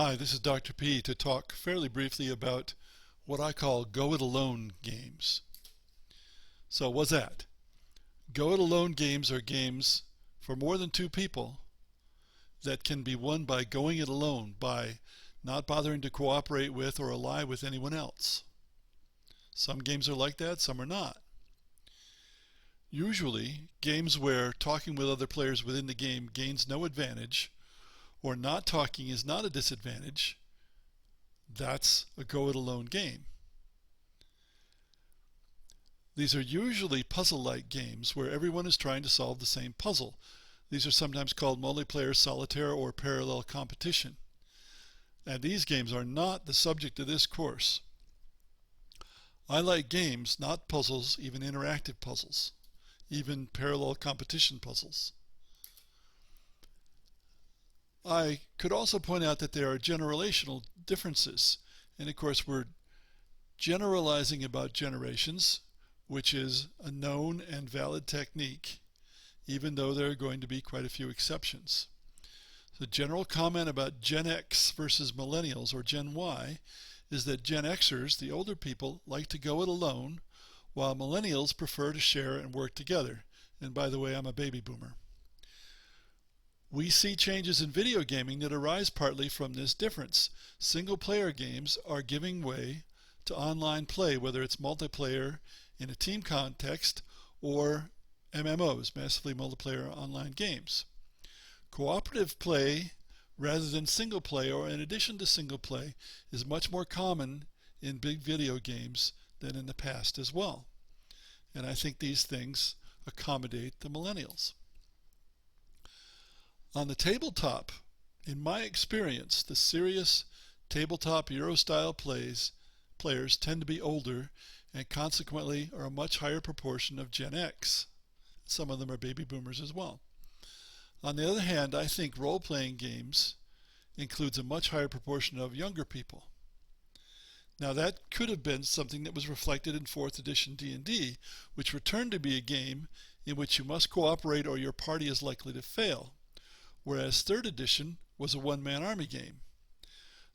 Hi, this is Dr. P to talk fairly briefly about what I call go-it-alone games. So what's that? Go-it-alone games are games for more than two people that can be won by going it alone, by not bothering to cooperate with or ally with anyone else. Some games are like that, some are not. Usually, games where talking with other players within the game gains no advantage, or not talking is not a disadvantage, that's a go-it-alone game. These are usually puzzle-like games where everyone is trying to solve the same puzzle. These are sometimes called multiplayer solitaire or parallel competition. And these games are not the subject of this course. I like games, not puzzles, even interactive puzzles, even parallel competition puzzles. I could also point out that there are generational differences. And of course, we're generalizing about generations, which is a known and valid technique, even though there are going to be quite a few exceptions. The general comment about Gen X versus millennials, or Gen Y, is that Gen Xers, the older people, like to go it alone, while millennials prefer to share and work together. And by the way, I'm a baby boomer. We see changes in video gaming that arise partly from this difference. Single-player games are giving way to online play, whether it's multiplayer in a team context or MMOs, massively multiplayer online games. Cooperative play rather than single play or in addition to single play is much more common in big video games than in the past as well. And I think these things accommodate the millennials. On the tabletop, in my experience, the serious tabletop Euro-style players tend to be older and consequently are a much higher proportion of Gen X. Some of them are baby boomers as well. On the other hand, I think role-playing games includes a much higher proportion of younger people. Now that could have been something that was reflected in 4th edition D&D, which returned to be a game in which you must cooperate or your party is likely to fail, whereas 3rd edition was a one-man army game.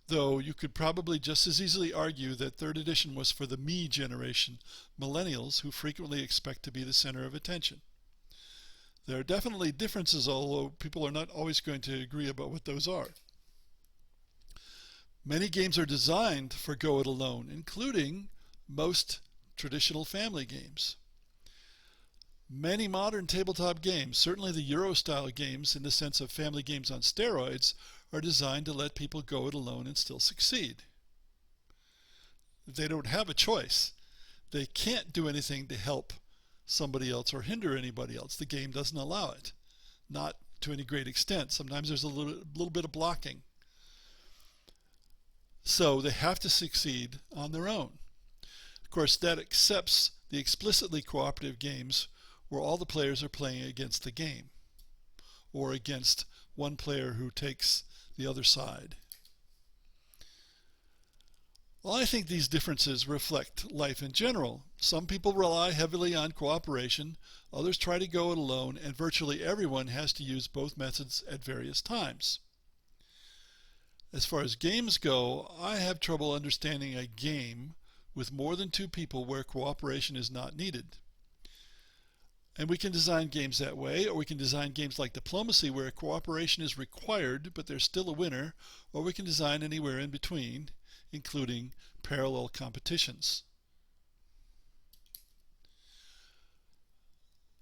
Though you could probably just as easily argue that 3rd edition was for the me generation, millennials, who frequently expect to be the center of attention. There are definitely differences, although people are not always going to agree about what those are. Many games are designed for go it alone, including most traditional family games. Many modern tabletop games, certainly the Euro-style games in the sense of family games on steroids, are designed to let people go it alone and still succeed. They don't have a choice. They can't do anything to help somebody else or hinder anybody else. The game doesn't allow it. Not to any great extent. Sometimes there's a little bit of blocking. So they have to succeed on their own. Of course, that accepts the explicitly cooperative games where all the players are playing against the game or against one player who takes the other side. Well, I think these differences reflect life in general. Some people rely heavily on cooperation, others try to go it alone, and virtually everyone has to use both methods at various times. As far as games go, I have trouble understanding a game with more than two people where cooperation is not needed. And we can design games that way, or we can design games like Diplomacy where cooperation is required but there's still a winner, or we can design anywhere in between, including parallel competitions.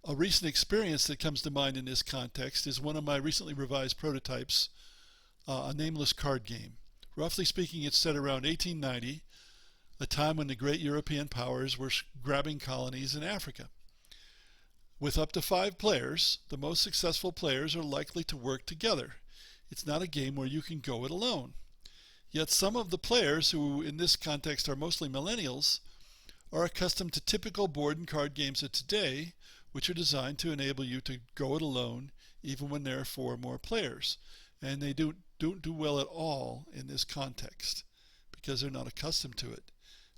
A recent experience that comes to mind in this context is one of my recently revised prototypes, a nameless card game. Roughly speaking, it's set around 1890, a time when the great European powers were grabbing colonies in Africa. With up to 5 players, the most successful players are likely to work together. It's not a game where you can go it alone. Yet some of the players, who in this context are mostly millennials, are accustomed to typical board and card games of today, which are designed to enable you to go it alone even when there are 4 or more players. And they don't do well at all in this context because they're not accustomed to it.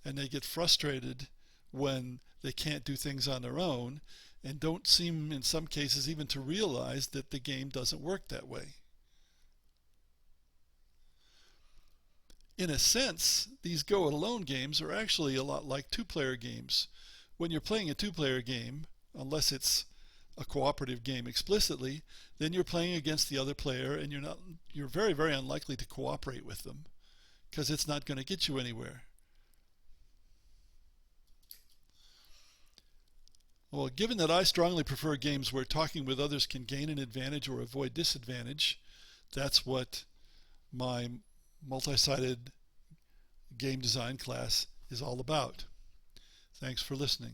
And they get frustrated when they can't do things on their own and don't seem in some cases even to realize that the game doesn't work that way. In a sense, these go it alone games are actually a lot like two-player games. When you're playing a two-player game, unless it's a cooperative game explicitly, then you're playing against the other player and you're very, very unlikely to cooperate with them because it's not going to get you anywhere. Well, given that I strongly prefer games where talking with others can gain an advantage or avoid disadvantage, that's what my multi-sided game design class is all about. Thanks for listening.